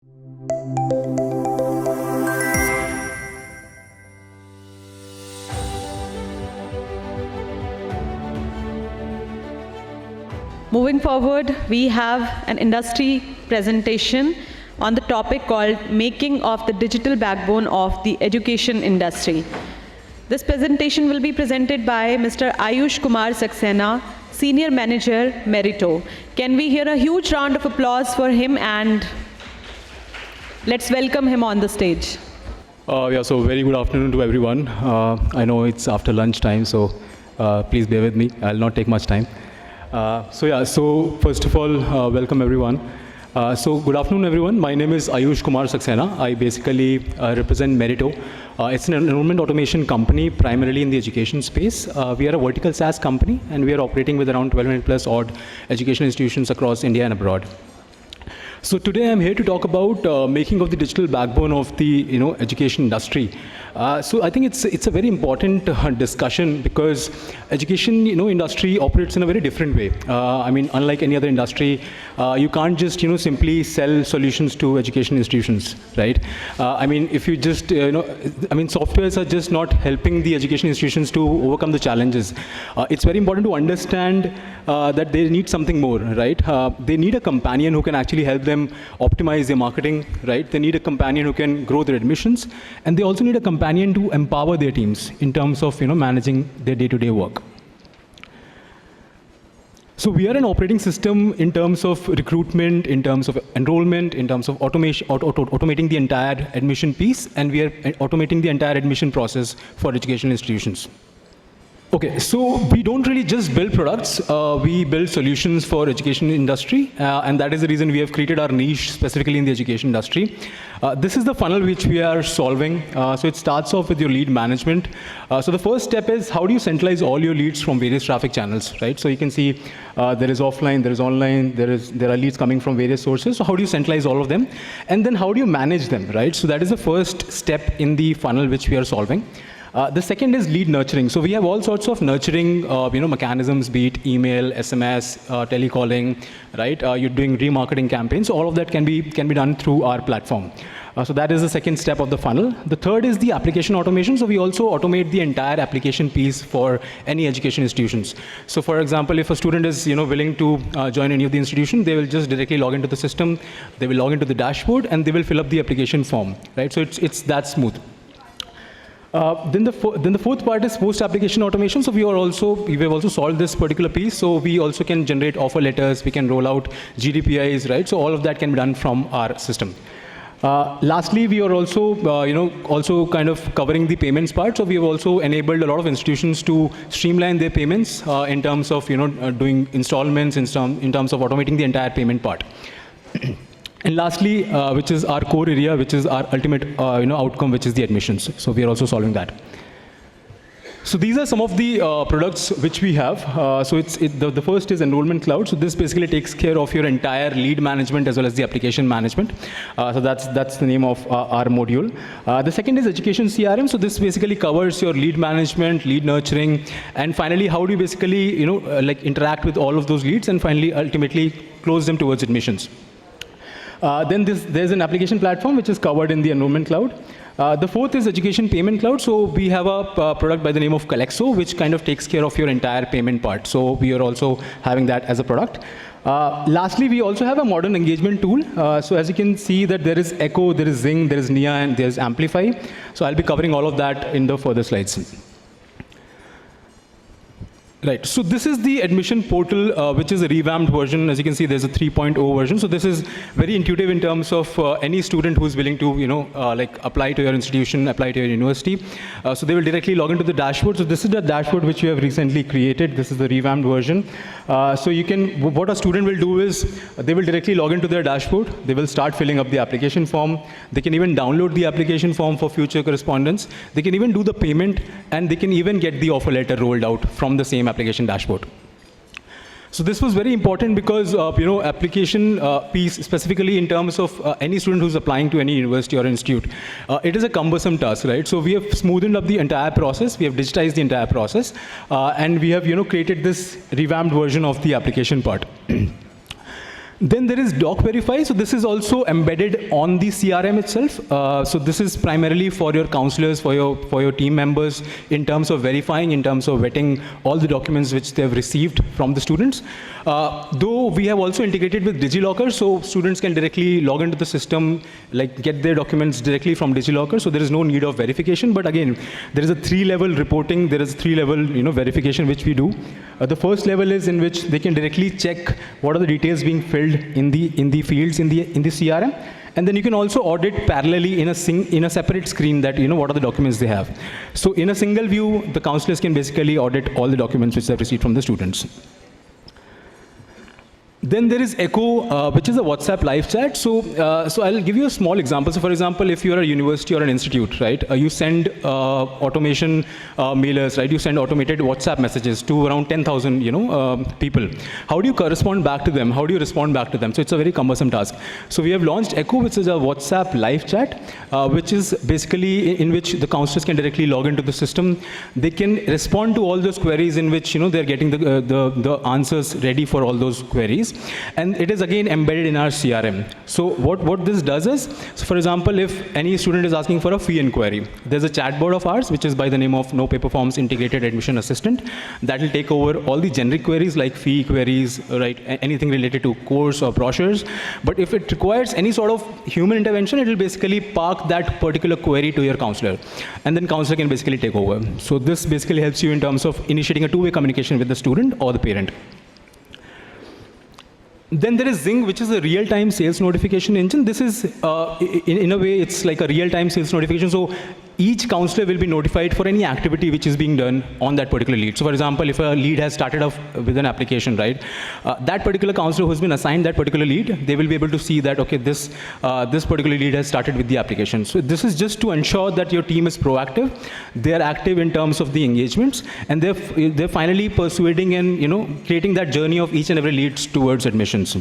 Moving forward, we have an industry presentation on the topic called Making of the Digital Backbone of the Education Industry. This presentation will be presented by Mr. Ayush Kumar Saxena, Senior Manager, Meritto. Can we hear a huge round of applause for him, and let's welcome him on the stage. So very good afternoon to everyone. I know it's after lunch time, so please bear with me. I'll not take much time. So first of all, welcome everyone. So good afternoon everyone. My name is Ayush Kumar Saxena. I basically represent Meritto. It's an enrollment automation company primarily in the education space. We are a vertical SaaS company, and we are operating with around 1,200 plus odd education institutions across India and abroad. So today I'm here to talk about making of the digital backbone of the education industry. So I think it's a very important discussion, because education industry operates in a very different way. I mean, unlike any other industry, you can't just simply sell solutions to education institutions, right? I mean, if you just softwares are just not helping the education institutions to overcome the challenges. It's very important to understand that they need something more, right? They need a companion who can actually help them optimize their marketing, right? They need a companion who can grow their admissions, and they also need a companion to empower their teams in terms of managing their day-to-day work. So we are an operating system in terms of recruitment, in terms of enrollment, in terms of automation, automating the entire admission piece, and we are automating the entire admission process for educational institutions. Okay, so we don't really just build products, we build solutions for education industry, and that is the reason we have created our niche specifically in the education industry. This is the funnel which we are solving. So it starts off with your lead management. So the first step is, how do you centralize all your leads from various traffic channels, right? So you can see there is offline, there is online, there are leads coming from various sources. So how do you centralize all of them? And then how do you manage them, right? So that is the first step in the funnel which we are solving. The second is lead nurturing. So we have all sorts of nurturing mechanisms, be it email, SMS, telecalling, right? You're doing remarketing campaigns. So all of that can be done through our platform. So that is the second step of the funnel. The third is the application automation. So we also automate the entire application piece for any education institutions. So for example, if a student is willing to join any of the institution, they will just directly log into the system, they will log into the dashboard, and they will fill up the application form, right? So it's that smooth. Then the fourth part is post-application automation. So we have also solved this particular piece. So we also can generate offer letters, we can roll out GDPIs, right? So all of that can be done from our system. Lastly, we are also kind of covering the payments part. So we have also enabled a lot of institutions to streamline their payments in terms of doing installments, in terms of automating the entire payment part. And lastly, which is our core area, which is our ultimate outcome, which is the admissions. So we are also solving that. So these are some of the products which we have. So the first is Enrollment Cloud. So this basically takes care of your entire lead management as well as the application management. So that's the name of our module. The second is Education CRM. So this basically covers your lead management, lead nurturing, and finally how do you basically interact with all of those leads, and finally ultimately close them towards admissions. Then there's an application platform which is covered in the Enrollment Cloud. The fourth is Education Payment Cloud. So we have a product by the name of Collexo, which kind of takes care of your entire payment part. So we are also having that as a product. Lastly, we also have a modern engagement tool. So as you can see that there is Echo, there is Zing, there is Nia, and there is Amplify. So I'll be covering all of that in the further slides. Right, so this is the admission portal, which is a revamped version. As you can see, there's a 3.0 version. So this is very intuitive in terms of any student who's willing to, apply to your institution, apply to your university. So they will directly log into the dashboard. So this is the dashboard which we have recently created. This is the revamped version. So what a student will do is, they will directly log into their dashboard. They will start filling up the application form. They can even download the application form for future correspondence. They can even do the payment, and they can even get the offer letter rolled out from the same application dashboard. So this was very important because application piece, specifically in terms of any student who's applying to any university or institute, it is a cumbersome task, right? So we have smoothened up the entire process, we have digitized the entire process, and we have created this revamped version of the application part. Then there is doc verify. So this is also embedded on the CRM itself. So this is primarily for your counselors, for your team members, in terms of verifying, in terms of vetting all the documents which they have received from the students. Though we have also integrated with DigiLocker, so students can directly log into the system, like get their documents directly from DigiLocker. So there is no need of verification. But again, there is a 3-level reporting. There is a 3-level verification which we do. The first level is in which they can directly check what are the details being filled in the fields in the CRM, and then you can also audit parallelly in a separate screen that what are the documents they have. So in a single view, the counselors can basically audit all the documents which they have received from the students. Then there is Echo, which is a WhatsApp live chat. So I'll give you a small example. So for example, if you're a university or an institute, right, you send automation mailers, right? You send automated WhatsApp messages to around 10,000, people. How do you correspond back to them? How do you respond back to them? So it's a very cumbersome task. So we have launched Echo, which is a WhatsApp live chat, which is basically in which the counselors can directly log into the system. They can respond to all those queries in which they're getting the answers ready for all those queries. And it is again embedded in our CRM. So what this does is, so for example, if any student is asking for a fee inquiry, there's a chatbot of ours, which is by the name of No Paper Forms Integrated Admission Assistant, that will take over all the generic queries like fee queries, right, anything related to course or brochures. But if it requires any sort of human intervention, it will basically park that particular query to your counselor. And then counselor can basically take over. So this basically helps you in terms of initiating a two-way communication with the student or the parent. Then there is Zing, which is a real-time sales notification engine. This is, in a way, it's like a real-time sales notification. So each counselor will be notified for any activity which is being done on that particular lead. So for example, if a lead has started off with an application, right, that particular counselor who's been assigned that particular lead, they will be able to see that, okay, this particular lead has started with the application. So this is just to ensure that your team is proactive, they are active in terms of the engagements, and they're finally persuading and creating that journey of each and every leads towards admissions.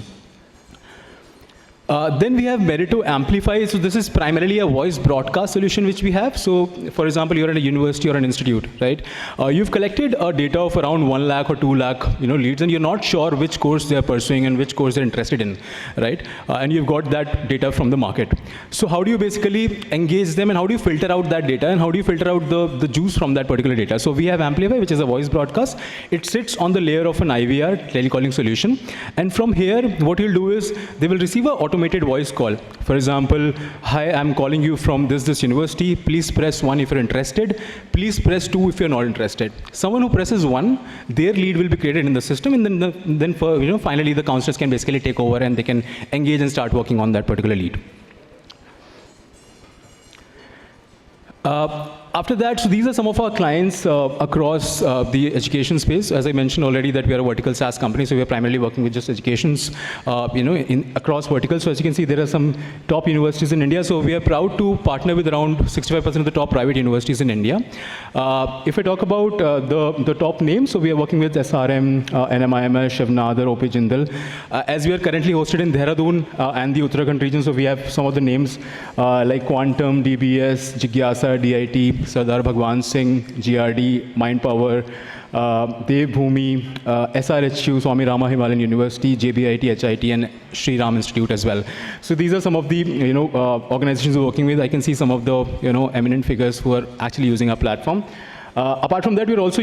Then we have Meritto Amplify. So this is primarily a voice broadcast solution which we have. So for example, you're in a university or an institute, right? You've collected data of around 1 lakh or 2 lakh leads, and you're not sure which course they're pursuing and which course they're interested in, right? And you've got that data from the market. So how do you basically engage them, and how do you filter out that data, and how do you filter out the juice from that particular data? So we have Amplify, which is a voice broadcast. It sits on the layer of an IVR, telecalling solution. And from here, what you'll do is they will receive an automated voice call. For example, hi, I'm calling you from this university. Please press 1 if you're interested. Please press 2 if you're not interested. Someone who presses 1, their lead will be created in the system, and then finally the counselors can basically take over and they can engage and start working on that particular lead. After that, so these are some of our clients across the education space. As I mentioned already, that we are a vertical SaaS company, so we are primarily working with just educations, across verticals. So as you can see, there are some top universities in India. So we are proud to partner with around 65% of the top private universities in India. If I talk about the top names, so we are working with SRM, NMIMS, Shivnadar, OP Jindal. As we are currently hosted in Dehradun and the Uttarakhand region, so we have some of the names like Quantum, DBS, Jigyasa, DIT, Sardar Bhagwan Singh, GRD, Mind Power, Dev Bhumi, SRHU, Swami Rama Himalayan University, JBIT, HIT, and Sri Ram Institute as well. So these are some of the organizations we're working with. I can see some of the eminent figures who are actually using our platform. Apart from that, we are also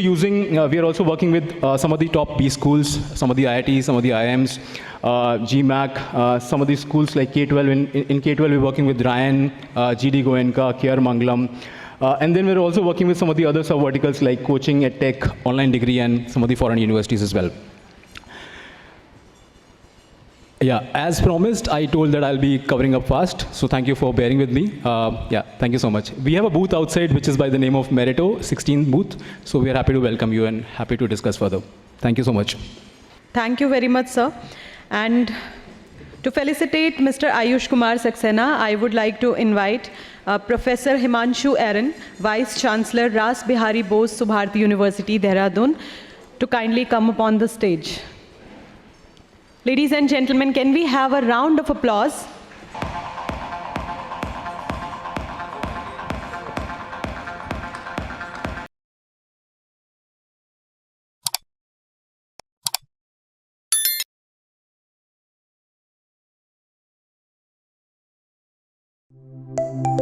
working with some of the top B schools, some of the IITs, some of the IIMs, GMAC, some of these schools like K12. In K12, we're working with Ryan, GD Goenka, KR Mangalam. And then we're also working with some of the other sub-verticals like coaching, edtech, online degree, and some of the foreign universities as well. Yeah, as promised, I told that I'll be covering up fast, so thank you for bearing with me. Yeah, thank you so much. We have a booth outside, which is by the name of Meritto, 16th booth, so we are happy to welcome you and happy to discuss further. Thank you so much. Thank you very much, sir. And to felicitate Mr. Ayush Kumar Saxena, I would like to invite Professor Himanshu Aaron, Vice Chancellor, Ras Bihari Bose Subharti University, Dehradun, to kindly come upon the stage. Ladies and gentlemen, can we have a round of applause? you.